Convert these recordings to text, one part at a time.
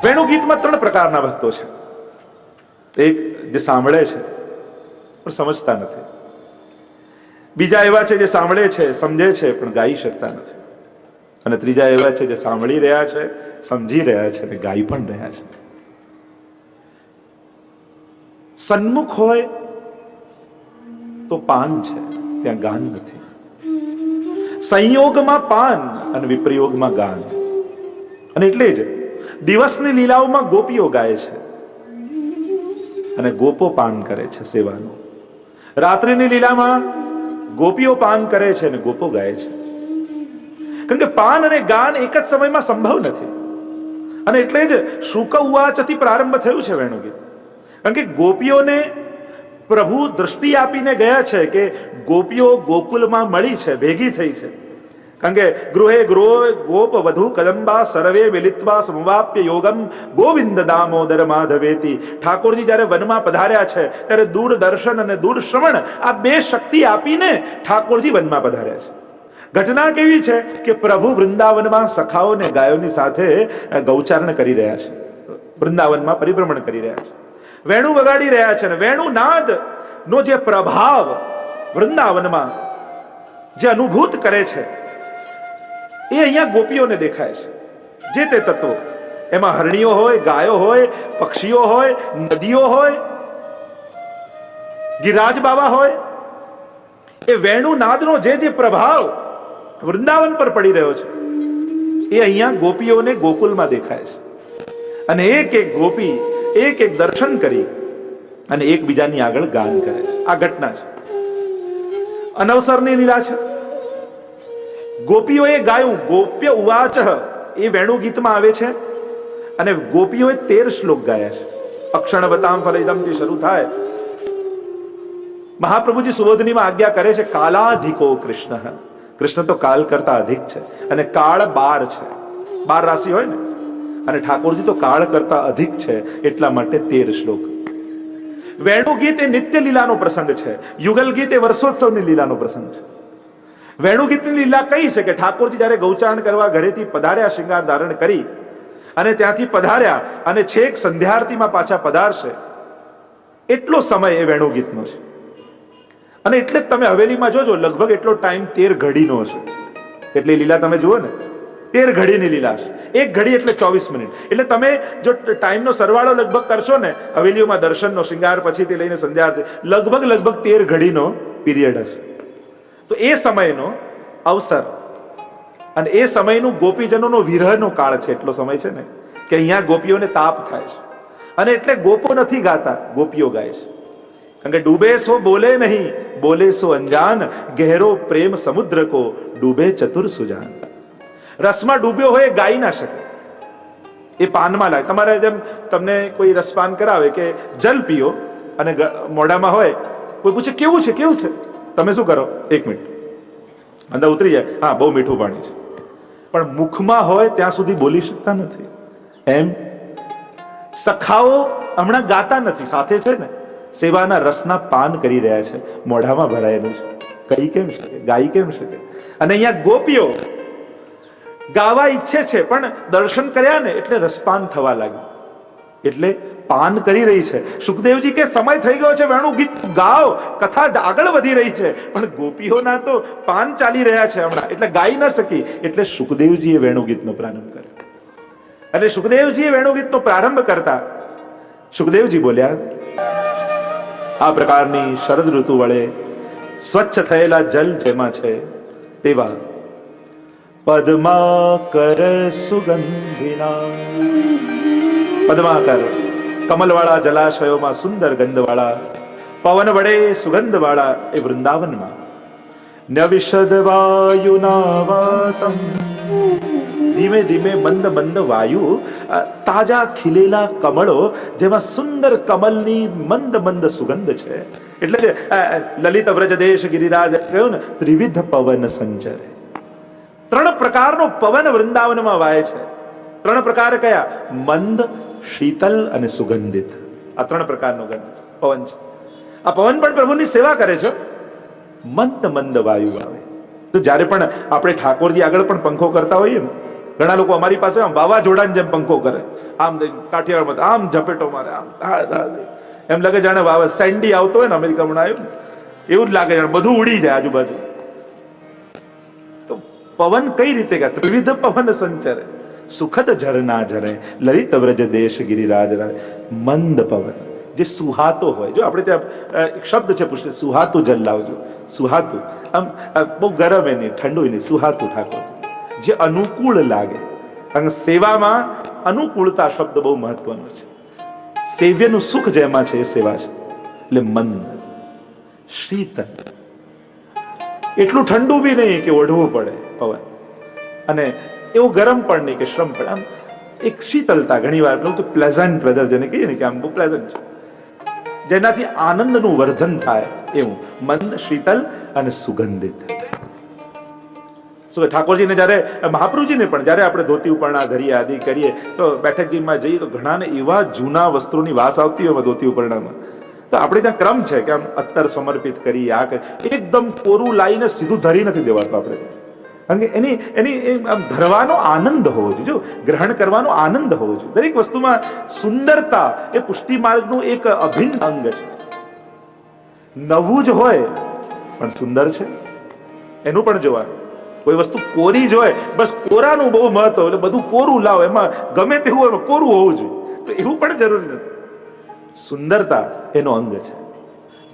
વેણુ ગીતમાં ત્રણ પ્રકારના ભક્તો છે. એક જે સાંભળે છે પણ સમજતા નથી, બીજા એવા છે જે સાંભળે છે સમજે છે પણ ગાઈ શકતા નથી, અને ત્રીજા એવા છે જે સાંભળી રહ્યા છે સમજી રહ્યા છે અને ગાઈ પણ રહ્યા છે. સન્મુખ હોય તો પાન છે, ત્યાં ગાન નથી. સંયોગમાં પાન અને વિપ્રયોગમાં ગાન. અને એટલે જ દિવસની લીલાઓમાં ગોપીઓ ગાય છે અને ગોપો પાન કરે છે સેવાનું. રાત્રિની લીલામાં ગોપીઓ પાન કરે છે અને ગોપો ગાય છે. કારણ કે પાન અને ગાન એક જ સમયમાં સંભવ નથી. અને એટલે જ શુક ઉવાચથી પ્રારંભ થયું છે વેણુ ગીત. કારણ કે ગોપીઓને પ્રભુ દ્રષ્ટિ આપીને ગયા છે કે ગોપીઓ ગોકુલમાં મળી છે, ભેગી થઈ છે. કારણ કે ગૃહે ગોપ વધુ કદંબા સર્વે મિલિત્વા સમવાપ્ય યોગમ ગોવિંદ દામોદર માધવેતી. ઠાકોરજી જ્યારે વનમાં પધાર્યા છે ત્યારે દૂરદર્શન અને દૂરશ્રવણ આ બે શક્તિ આપીને ઠાકોરજી વનમાં પધાર્યા છે. ઘટના કેવી છે કે પ્રભુ વૃંદાવનમાં સખાઓને ગાયોની સાથે ગૌચારણ કરી રહ્યા છે, વૃંદાવનમાં પરિભ્રમણ કરી રહ્યા છે, વેણુ વગાડી રહ્યા છે. અને વેણુ નાદ નો જે પ્રભાવ વૃંદાવનમાં જે અનુભૂત કરે છે એ અહીંયા ગોપીઓને દેખાય છે. જે તે તત્વો, એમાં હરણીઓ હોય, ગાયો હોય, પક્ષીઓ હોય, નદીઓ હોય, ગિરિરાજ બાબા હોય, એ વેણુ નાદનો જે પ્રભાવ વૃંદાવન પર પડી રહ્યો છે એ અહીંયા ગોપીઓને ગોકુલમાં દેખાય છે. અને એક એક ગોપી એક એક દર્શન કરી અને એકબીજાની આગળ ગાન કરે છે. આ ઘટના છે, અનવસરની લીલા છે. ગોપીઓએ ગાયું ગોપ્ય ઉવાચ, એ વેણુ ગીતમાં આવે છે. અને ગોપીઓએ 13 શ્લોક ગાયા છે. અક્ષણવતામ ફલિદમથી શરૂ થાય. મહાપ્રભુજી સુબોધનીમાં આજ્ઞા કરે છે કાલાધિકો કૃષ્ણ. કૃષ્ણ તો કાલ કરતા અધિક છે અને કાળ 12 છે, 12 રાશિ હોય ને, અને ઠાકોરજી તો કાળ કરતા અધિક છે, એટલા માટે 13 શ્લોક. વેણુ ગીત એ નિત્ય લીલાનો પ્રસંગ છે, યુગલ ગીત એ વર્ષોત્સવની લીલાનો પ્રસંગ છે. વેણુ ગીતની લીલા કઈ છે કે ઠાકોરજી જ્યારે ગૌચારણ કરવા ઘરેથી પધાર્યા, શૃંગાર ધારણ કરી અને ત્યાંથી પધાર્યા અને છેક સંધ્યાઆરતીમાં પાછા પધારશે, એટલો સમય એ વેણુ ગીતનો છે. અને એટલે જ તમે હવેલીમાં જોજો લગભગ એટલો ટાઈમ 13 ઘડીનો હશે. એટલી લીલા તમે જુઓ ને, 13 ઘડીની લીલા છે. 1 ઘડી એટલે 24 મિનિટ. એટલે તમે જો ટાઈમનો સરવાળો લગભગ કરશો ને, હવેલીઓમાં દર્શનનો, શૃંગાર પછીથી લઈને સંધ્યા, લગભગ 13 ઘડીનો પીરિયડ હશે. તો એ સમયનો અવસર અને એ સમયનું ગોપીજનોનો વિરહનો કાળ છે. એટલો સમય છે ને કે અહીંયા ગોપીઓને તાપ થાય છે. અને એટલે ગોપો નથી ગાતા, ગોપીઓ ગાય છે. કારણ કે ડૂબે સો બોલે નહીં, બોલે સો અંજાન, ગહેરો પ્રેમ સમુદ્ર કો ડૂબે ચતુર સુજાન. રસમાં ડૂબ્યો હોય ગાઈ ના શકે, એ પાનમાં લાગે. તમારે જેમ તમને કોઈ રસપાન કરાવે કે જલ પીઓ અને મોઢામાં હોય, કોઈ પૂછે કેવું છે કેવું છે, તમે શું કરો? 1 મિનિટ અંદર ઉતરી જાય, હા બહુ મીઠું પાણી છે. પણ મુખમાં હોય ત્યાં સુધી બોલી શકતા નથી. એમ સખાઓ હમણાં ગાતા નથી, સાથે છે ને સેવાના રસના પાન કરી રહ્યા છે, મોઢામાં ભરાયેલું છે. કઈ કેમ શકે, ગાઈ કેમ શકે? અને અહીંયા ગોપીઓ ગાવા ઈચ્છે છે પણ દર્શન કર્યા ને એટલે રસપાન થવા લાગ્યું, એટલે પાન કરી રહી છે. સુખદેવજી કે સમય થઈ ગયો છે, વેણુ ગીત ગાઓ, કથા આગળ વધી રહી છે. પણ ગોપીઓના તો પાન ચાલી રહ્યા છે હમણાં, એટલે ગાઈ ન શકી. એટલે સુખદેવજીએ વેણુ ગીતનો પ્રારંભ કર્યો. અને સુખદેવજીએ વેણુ ગીતનો પ્રારંભ કરતા સુખદેવજી બોલ્યા, આ પ્રકારની શરદ ઋતુ વડે સ્વચ્છ થયેલા જલ જેમાં છે તેવા પદ્માકર સુગંધિના. પદ્માકર કમલવાળા જલાશયોમાં સુંદર ગંધવાળા, પવન વડે સુગંધવાળા એ વૃંદાવનમાં નવિશદ વાયુનાવાતમ. ધીમે ધીમે મંદ મંદ વાયુ, તાજા ખીલેલા કમળો જેમાં સુંદર કમલની મંદ મંદ સુગંધ છે. એટલે લલિત વ્રજદેશ ગિરિરાજ કહ્યું ને, ત્રિવિધ પવન સંચરે. 3 પ્રકારનો પવન વૃંદાવનમાં વાય છે. 3 પ્રકાર કયા? મંદ, શીતલ અને સુગંધિત. આ 3 પ્રકારનો પવન છે. આ પવન પણ પ્રભુની સેવા કરે છે. મંદ મંદ વાયુ આવે તો જ્યારે પણ આપણે ઠાકોરજી આગળ પણ પંખો કરતા હોઈએ ને, ઘણા લોકો અમારી પાસે આમ વાવાઝોડાની જેમ પંખો કરે, આમ કાઠિયાવાડમાં આમ ઝપેટો મારે, આમ એમ લાગે જાણે વાવા સેન્ડી આવતો હોય ને અમેરિકામાં આવ્યું એવું જ લાગે, જાણે બધું ઉડી જાય આજુબાજુ. તો પવન કઈ રીતે ગયા? ત્રિવિધ પવન સંચરે, સુખદ ઝરના ઝરે, લલિત વ્રજ દેશ ગિરિરાજ રાજ. મંદ પવન જે સુહાતો હોય, જો આપણે ત્યાં એક શબ્દ છે પૂછે સુહાતું જલ લાવજો. સુહાતું આમ બહુ ગરમ એ નહીં, ઠંડુ નહીં, સુહાતું ઠાકોર જે અનુકૂળ લાગે. કારણ કે સેવામાં અનુકૂળતા શબ્દ બહુ મહત્વનો છે. સેવ્યનું સુખ જેમાં છે એ સેવા છે. એટલે મંદ, શીતલ, એટલું ઠંડુ બી નહીં કે ઓઢવું પડે પવન, અને એવું ગરમ પણ નહીં કે શ્રમ પડે. આમ એક શીતલતા, ઘણી વાર પ્લેઝન્ટ વેધર જેને કહીએ ને કે આમ બહુ પ્લેઝન્ટ છે, જેનાથી આનંદનું વર્ધન થાય એવું મંદ, શીતલ અને સુગંધિત. ઠાકોરજીને જયારે મહાપ્રભુજીને પણ જયારે આપણે ધોતી ઉપરણા ધરીએ આદિ કરીએ તો બેઠકજીમાં જઈએ તો ઘણાને એવા જૂના વસ્ત્રોની વાસ આવતી હોય ધોતી ઉપરણામાં. તો આપણે ત્યાં ક્રમ છે કે આમ અત્તર સમર્પિત કરી, આ એકદમ કોરું લાવીને સીધું ધરી નથી દેવાતું આપણે. કારણ કે એની આમ ધરવાનો આનંદ હોવો જોઈએ, જો ગ્રહણ કરવાનો આનંદ હોવો જોઈએ. દરેક વસ્તુમાં સુંદરતા એ પુષ્ટિ માર્ગનું એક અભિન્ન અંગ છે. નવું જ હોય પણ સુંદર છે એનું પણ જોવાનું. કોઈ વસ્તુ કોરી જ હોય, બસ કોરાનું બહુ મહત્વ, એટલે બધું કોરું લાવો, એમાં ગમે તેવું હોય કોરું હોવું જોઈએ, તો એવું પણ જરૂરી નથી. સુંદરતા એનો અંગ છે.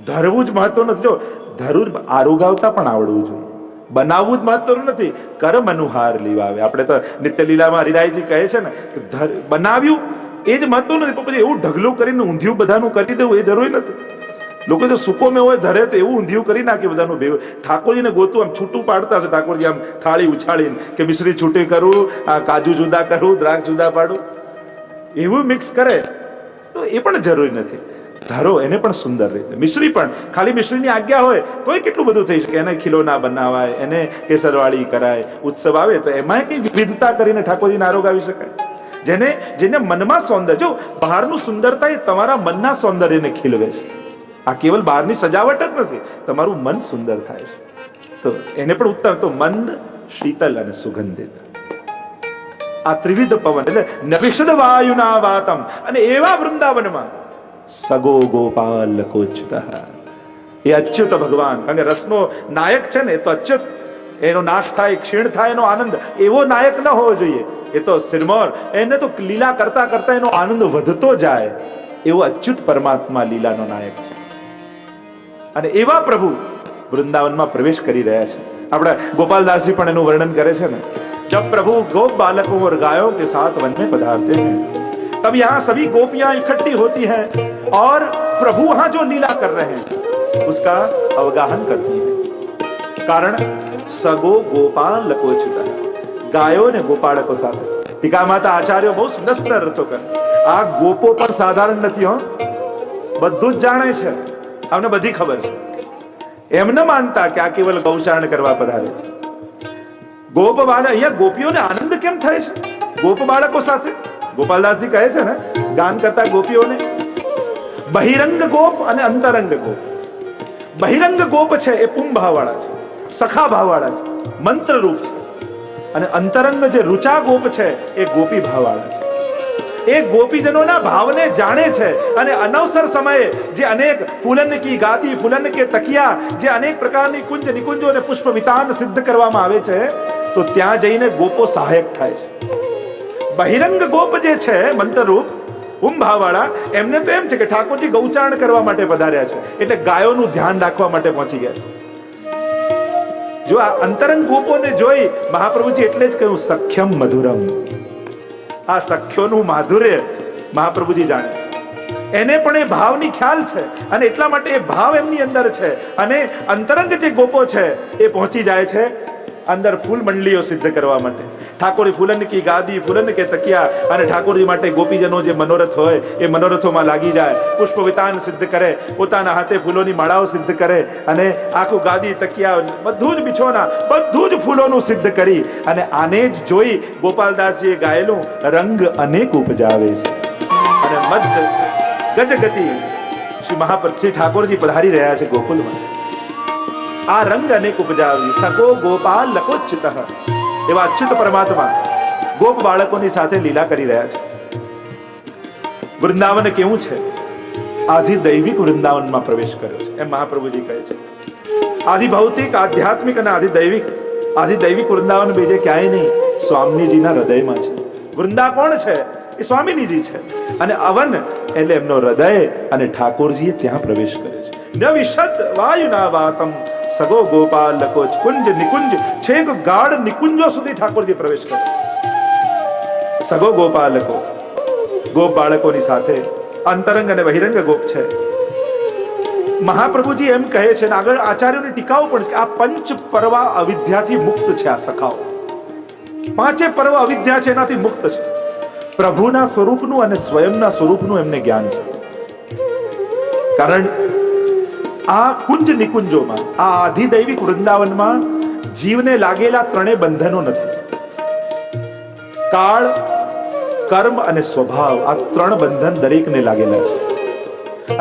ધરવું જ મહત્વ નથી, જો ધરું આરુગાવતા પણ આવડવું જોઈએ. બનાવવું જ મહત્વનું નથી, કર્મ અનુહાર લીવાવે. આપણે તો નિત્ય લીલામાં હરિરાયજી કહે છે ને કે બનાવ્યું એ જ મહત્વ નથી, પણ પછી એવું ઢગલું કરીને ઊંધિયું બધાનું કરી દેવું એ જરૂરી નથી. લોકો તો સુકો મેં હોય ધરે તો એવું ઊંધિયું કરી નાખે બધાનું ભેગું. ઠાકોરજીને ગોતું આમ છૂટું પાડતા હશે ઠાકોરજી, આમ થાળી ઉછાળીને કે મિશ્રી છૂટી કરું, આ કાજુ જુદા કરું, દ્રાક્ષ જુદા પાડું, એવું મિક્સ કરે તો એ પણ જરૂરી નથી. ધારો એને પણ સુંદર રીતે. મિશ્રી પણ ખાલી મિશ્રીની આજ્ઞા હોય તોય કેટલું બધું થઈ શકે. એને ખીલોના બનાવાય, એને કેસરવાળી કરાય. ઉત્સવ આવે તો એમાં કઈ વિવિધતા કરીને ઠાકોરજીને આરોગાવી શકાય. જેને મનમાં સૌંદર્ય, જો બહારનું સુંદરતા એ તમારા મનના સૌંદર્યને ખીલવે છે. આ કેવલ બહારની સજાવટ જ નથી, તમારું મન સુંદર થાય છે. તો એને પણ ઉત્તમ. તો મંદ, શીતલ અને સુગંધિત, આ ત્રિવિધ પવન એટલે નવિષદ વાયુના વાતમ. અને એવા વૃંદાવનમાં સગો ગોપાલ કોચ્યુત, એ અચ્યુત ભગવાન. કારણ કે રસનો નાયક છે ને એ તો અચ્યુત, એનો નાશ થાય, ક્ષીણ થાય એનો આનંદ એવો નાયક ન હોવો જોઈએ. એ તો સિરમોર, એને તો લીલા કરતા કરતા એનો આનંદ વધતો જાય એવો અચ્યુત પરમાત્મા લીલાનો નાયક છે. અને એવા પ્રભુ વૃંદાવનમાં પ્રવેશ કરી રહ્યા છે. આપણા ગોપાલદાસજી પણ એનું વર્ણન કરે છે ને, જબ પ્રભુ ગોપ બાलकों और गायों के साथ वन में पधारते हैं तब यहाँ सभी गोपियां इकट्ठी होती हैं और प्रभु वहां जो लीला कर रहे हैं उसका अवगाहन करती है. कारण સગો ગોપાલકોચ્યુત, ગાયો ને ગોપાળકો સાથે. ટીકા માતા આચાર્યો બહુ સુંદર સુંદર અર્થો કરે. આ ગોપો પણ સાધારણ નથી હો, બધું જ જાણે છે, અમને બધી ખબર છે. એમ ન માનતા કે આ કેવલ ગૌચારણ કરવા પધારે છે. ગોપ બાળક, અહીંયા ગોપીઓને આનંદ કેમ થાય છે ગોપ બાળકો સાથે? ગોપાલદાસજી કહે છે ને ગાન કરતા ગોપીઓને બહિરંગ ગોપ અને અંતરંગ ગોપ. બહિરંગ ગોપ છે એ પુંભ ભાવવાળા છે, સખા ભાવવાળા છે, મંત્ર રૂપ છે. અને અંતરંગ જે રુચા ગોપ છે એ ગોપી ભાવવાળા છે. એ ગોપીજનોના ભાવને જાણે છે. અને અનવસર સમયે જે અનેક ફૂલન કી ગાદી, ફૂલન કે તકિયા, જે અનેક પ્રકારની કુંજ નિકુંજો અને પુષ્પ વિતાન સિદ્ધ કરવામાં આવે છે તો ત્યાં જઈને ગોપો સહાયક થાય છે. બહિરંગ ગોપ જે છે મંત્રરૂપ ભાવવાળા, એમને તો એમ છે કે ઠાકોરજી ગૌચારણ કરવા માટે પધાર્યા છે, એટલે ગાયોનું ધ્યાન રાખવા માટે પહોંચી ગયા છે. જો આ અંતરંગ ગોપોને જોઈ મહાપ્રભુજી એટલે જ કહ્યું સખ્યમ મધુરમ. આ સખ્યોનું માધુર્ય મહાપ્રભુજી જાણે છે. એને પણ એ ભાવની ખ્યાલ છે અને એટલા માટે એ ભાવ એમની અંદર છે. અને અંતરંગ જે ગોપો છે એ પહોંચી જાય છે અંદર ફૂલ મંડળીઓ સિદ્ધ કરવા માટે. ઠાકોર ફૂલન કી ગાદી, ફૂલન કે તકિયા, અને ઠાકોરજી માટે ગોપીજનો જે મનોરથ હોય એ મનોરથોમાં લાગી જાય, પુષ્પ વિતાન સિદ્ધ કરે, પોતાના હાથે ફૂલોની માળાઓ સિદ્ધ કરે, અને આખું ગાદી તકિયા બધું જ બિછોના બધું જ ફૂલોનું સિદ્ધ કરી. અને આને જ જોઈ ગોપાલદાસજીએ ગાયેલું રંગ અનેક ઉપજાવે છે. અને મધ ગજગતિ શ્રી ઠાકોરજી પધારી રહ્યા છે ગોકુલમાં. આ રંગ અનેક ઉપજાવી સગો ગોપાલ લકોચ્યુત, એવા અચ્યુત પરમાત્મા ગોપ બાળકોની સાથે લીલા કરી રહ્યા છે. વૃંદાવન કેવું છે? આધિ દૈવિક વૃંદાવનમાં પ્રવેશ કર્યો છે એમ મહાપ્રભુજી કહે છે. આધિ ભૌતિક, આધ્યાત્મિક અને આધિ દૈવિક વૃંદાવન બીજે ક્યાંય નહીં, સ્વામીજીના હૃદયમાં છે. વૃંદા કોણ છે? એ સ્વામીજી છે. અને અવન એટલે એમનો હૃદય, અને ઠાકોરજીએ ત્યાં પ્રવેશ કર્યો છે. ન વિશદ વાયુના વાતમ સગો ગોપાલકો કુંજ નિકુંજ, છેક ગાઢ નિકુંજો સુધી ઠાકોરજી પ્રવેશ કર્યો. સગો ગોપાલકો, ગોપ બાળકોની સાથે અંતરંગ અને બહિરંગ ગોપ છે. મહાપ્રભુજી એમ કહે છે, ને આગળ આચાર્યોની ટીકાઓ પણ છે, આ પંચ પર્વ અવિદ્યાથી મુક્ત છે. આ સખાઓ પાંચે પર્વ અવિદ્યા છે, એનાથી મુક્ત છે. પ્રભુના સ્વરૂપનું અને સ્વયંના સ્વરૂપનું એમને જ્ઞાન છે. કારણ આ કુંજ નિકુંજોમાં, આ આધિદૈવિક વૃંદાવનમાં જીવને લાગેલા ત્રણેય બંધનો નથી. કાળ, કર્મ અને સ્વભાવ, આ ત્રણ બંધન દરેકને લાગેલા છે.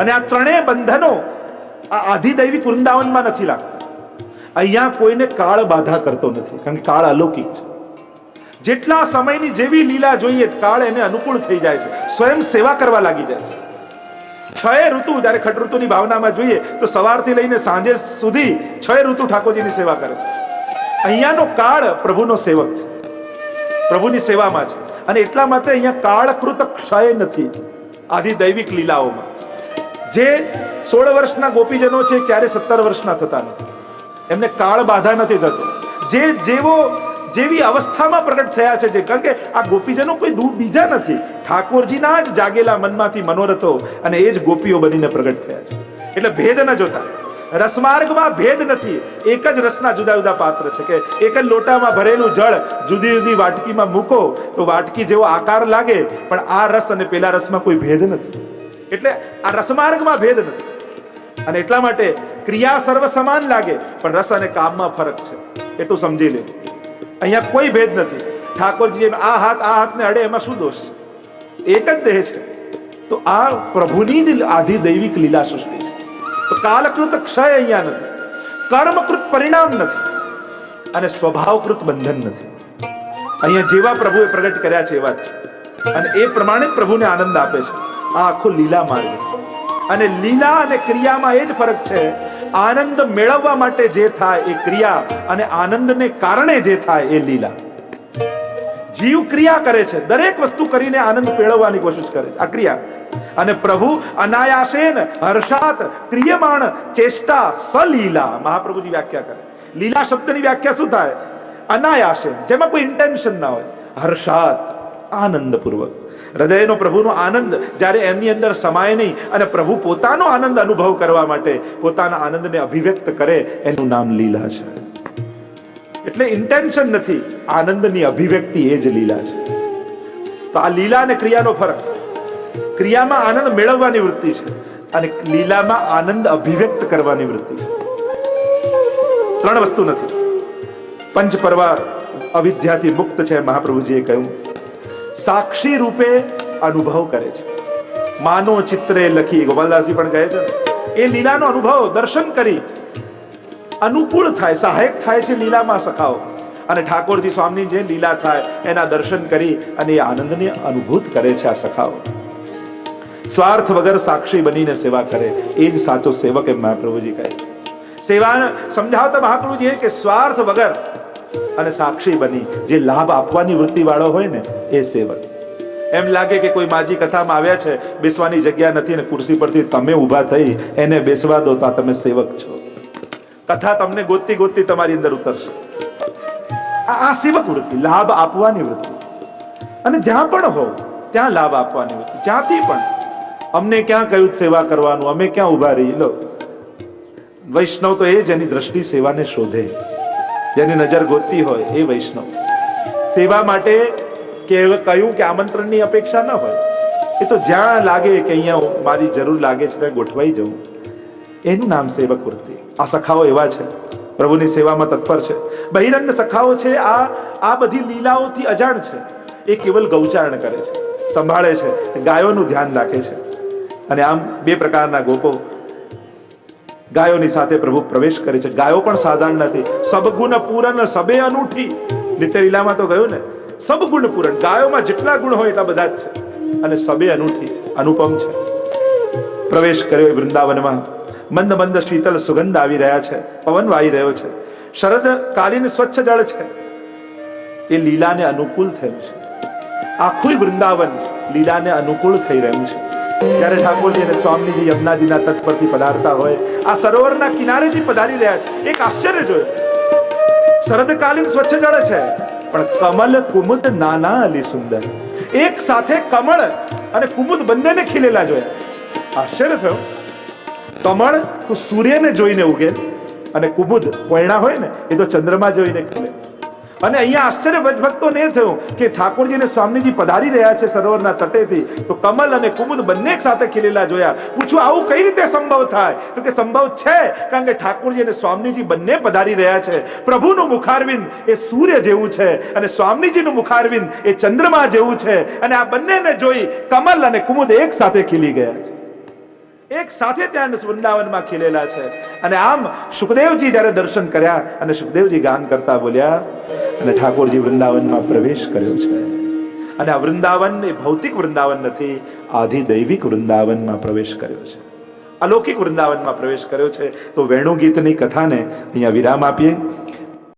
અને આ ત્રણેય બંધનો આ આધિદૈવિક વૃંદાવનમાં નથી લાગતા. અહીંયા કોઈને કાળ બાધા કરતો નથી, કારણ કે કાળ અલૌકિક છે. જેટલા સમયની જેવી લીલા જોઈએ, કાળ એને અનુકૂળ થઈ જાય છે, સ્વયં સેવા કરવા લાગી જાય છે. 6 ઋતુ, જયારે ખટ ઋતુની ભાવનામાં જોઈએ તો સવારથી લઈને સાંજે સુધી 6 ઋતુ ઠાકોરજીની સેવા કરે છે. અહીંયાનો કાળ પ્રભુનો સેવક છે, પ્રભુની સેવામાં છે. અને એટલા માટે અહીંયા કાળકૃત ક્ષય નથી. આધિદૈવિક લીલાઓમાં જે 16 વર્ષના ગોપીજનો છે, ક્યારે 17 વર્ષના થતા નથી. એમને કાળ બાધા નથી થતો. જેવી અવસ્થામાં પ્રગટ થયા છે, કારણ કે આ ગોપીજનો કોઈ બીજા નથી, ઠાકોરજીના જ જાગેલા મનમાંથી મનોરથો, અને એ જ ગોપીઓ બનીને પ્રગટ થયા છે. એટલે ભેદ ન જોતા. રસમાર્ગમાં ભેદ નથી, એક જ રસના જુદા જુદા પાત્ર છે. કે એક જ લોટામાં ભરેલું જળ જુદી જુદી વાટકીમાં મૂકો તો વાટકી જેવો આકાર લાગે, પણ આ રસ અને પેલા રસમાં કોઈ ભેદ નથી. એટલે આ રસમાર્ગમાં ભેદ નથી. અને એટલા માટે ક્રિયા સર્વ સમાન લાગે, પણ રસ અને કામમાં ફરક છે. એટલું સમજી લે. અહીંયા કોઈ ભેદ નથી. ઠાકોરજી આ હાથને અડે, એમાં શું દોષ છે? એક જ દેહ છે. તો આ પ્રભુની જ આધિદૈવિક લીલા સૃષ્ટિ છે. તો કાલકૃત ક્ષય અહીંયા નથી, કર્મકૃત પરિણામ નથી, અને સ્વભાવકૃત બંધન નથી. અહીંયા જેવા પ્રભુએ પ્રગટ કર્યા છે એવા જ છે. અને એ પ્રમાણે પ્રભુને આનંદ આપે છે. આ આખો લીલા માર્ગ છે. અને લીલા અને ક્રિયામાં એ જ ફરક છે. આનંદ મેળવવા માટે જે થાય એ ક્રિયા, અને આનંદને કારણે જે થાય એ લીલા. જીવ ક્રિયા કરે છે, દરેક વસ્તુ કરીને આનંદ મેળવવાની કોશિશ કરે છે, આ ક્રિયા. અને પ્રભુ અનાયાસેન હર્ષાત ક્રિયમાણ ચેષ્ટા સલીલા. મહાપ્રભુજી વ્યાખ્યા કરે. લીલા શબ્દની વ્યાખ્યા શું થાય? અનાયાસેન, જેમાં કોઈ ઇન્ટેન્શન ના હોય. હર્ષાત, આનંદપૂર્વક. હૃદયનો પ્રભુનો આનંદ જ્યારે એમની અંદર સમાય નહીં, અને પ્રભુ પોતાનો આનંદ અનુભવ કરવા માટે પોતાના આનંદને અભિવ્યક્ત કરે, એનું નામ લીલા છે. એટલે ઇન્ટેન્શન નથી, આનંદની અભિવ્યક્તિ એ જ લીલા છે. તો આ લીલા અને ક્રિયાનો ફરક. ક્રિયામાં આનંદ મેળવવાની વૃત્તિ છે, અને લીલામાં આનંદ અભિવ્યક્ત કરવાની વૃત્તિ છે. 3 વસ્તુ નથી. પંચ પર્વ અવિદ્યાથી મુક્ત છે, મહાપ્રભુજીએ કહ્યું. સાક્ષી રૂપે અનુભવ કરે છે. માનો ચિત્રે લખી, ગોપાલદાસજી પણ કહે છે, એ લીલાનો અનુભવ દર્શન કરી અનુકૂળ થાય, સહાયક થાય છે લીલામાં સખાઓ. અને ઠાકોરજી સ્વામી જે લીલા થાય એના દર્શન કરી અને એ આનંદને અનુભૂત કરે છે આ સખાઓ. સ્વાર્થ વગર સાક્ષી બનીને સેવા કરે, એ જ સાચો સેવક, એમ મહાપ્રભુજી કહે છે. સેવા સમજાવતા મહાપ્રભુજી કે સ્વાર્થ વગર અને સાક્ષી બની જે લાભ આપવાની વૃત્તિ વાળો હોય ને, એ સેવક. એમ લાગે કે કોઈ માજી કથામાં આવ્યા છે, બેસવાની જગ્યા નથી ને ખુરશી પરથી તમે ઊભા થઈ એને બેસવા દો, તો તમે સેવક છો. કથા તમને ગોતતી ગોતતી તમારી અંદર ઉતરશે. આ સેવક વૃત્તિ, લાભ આપવાની વૃત્તિ. અને જ્યાં પણ હો ત્યાં લાભ આપવાની વૃત્તિ. જ્યાંથી પણ અમને ક્યાં કહ્યું સેવા કરવાનું, અમે ક્યાં ઊભા રહી. લો, વૈષ્ણવ તો એ જેની દ્રષ્ટિ સેવાને શોધે, જેની નજર ગોતતી હોય એ વૈષ્ણવ. સેવા માટે કહ્યું કે આમંત્રણની અપેક્ષા ન હોય. એ તો જ્યાં લાગે કે અહીંયા મારી જરૂર લાગે છે ત્યાં ગોઠવાઈ જવું, એનું નામ સેવક વૃત્તિ. આ સખાઓ એવા છે, પ્રભુની સેવામાં તત્પર છે. બહિરંગ સખાઓ છે, આ બધી લીલાઓથી અજાણ છે. એ કેવલ ગૌચારણ કરે છે, સંભાળે છે, ગાયોનું ધ્યાન રાખે છે. અને આમ 2 પ્રકારના ગોપો, ગાયોની સાથે પ્રભુ પ્રવેશ કરે છે. ગાયો પણ સાધારણ નથી. સબગુણ પૂરન સબે અનૂઠી. નિત્ય લીલામાં તો કહ્યું ને, સબ ગુણ પૂરણ, ગાયોમાં જેટલા ગુણ હોય એટલા બધા જ છે, અને સબે અનૂઠી અનુપમ છે. પ્રવેશ કર્યો એ વૃંદાવનમાં. મંદ મંદ શીતલ સુગંધ આવી રહ્યા છે, પવન વાઈ રહ્યો છે, શરદ કાલીન સ્વચ્છ જળ છે. એ લીલાને અનુકૂળ થયું છે. આખું વૃંદાવન લીલાને અનુકૂળ થઈ રહ્યું છે. જ્યારે ઠાકોરજી અને સ્વામીજી યમુનાજીના તટ પરથી પધારતા હોય, આ સરોવરના કિનારેથી પધારી રહ્યા છે. એક આશ્ચર્ય જોયું. શરદકાલીન સ્વચ્છ જળ છે, પણ કમલ કુમુદ નાના અલી સુંદર. એક સાથે કમળ અને કુમુદ બંનેને ખીલેલા જોયા. આશ્ચર્ય થયું. કમળ તો સૂર્યને જોઈને ઉગે, અને કુમુદ પોયણા હોય ને એ તો ચંદ્રમા જોઈને ખીલે. અને અહીંયા આશ્ચર્ય ભક્તોને એ થયું કે ઠાકોરજી અને સ્વામીજી પધારી રહ્યા છે સરોવરના તટેથી, તો કમલ અને કુમુદ બંને એક સાથે ખીલેલા જોયા. પૂછું આવું કઈ રીતે સંભવ થાય? તો કે સંભવ છે, કારણ કે ઠાકોરજી અને સ્વામીજી બંને પધારી રહ્યા છે. પ્રભુનું મુખારવિંદ એ સૂર્ય જેવું છે, અને સ્વામીજીનું મુખારવિંદ એ ચંદ્રમા જેવું છે, અને આ બંનેને જોઈ કમલ અને કુમુદ એક સાથે ખીલી ગયા છે. એક સાથે ત્યાં વૃંદાવનમાં ખીલેલા છે. અને આમ સુખદેવજી જ્યારે દર્શન કર્યા, અને સુખદેવજી ગાન કરતા બોલ્યા, અને ઠાકોરજી વૃંદાવનમાં પ્રવેશ કર્યો છે. અને આ વૃંદાવન એ ભૌતિક વૃંદાવન નથી, આધિદૈવિક વૃંદાવનમાં પ્રવેશ કર્યો છે, અલૌકિક વૃંદાવનમાં પ્રવેશ કર્યો છે. તો વેણુ ગીતની કથાને અહીંયા વિરામ આપીએ.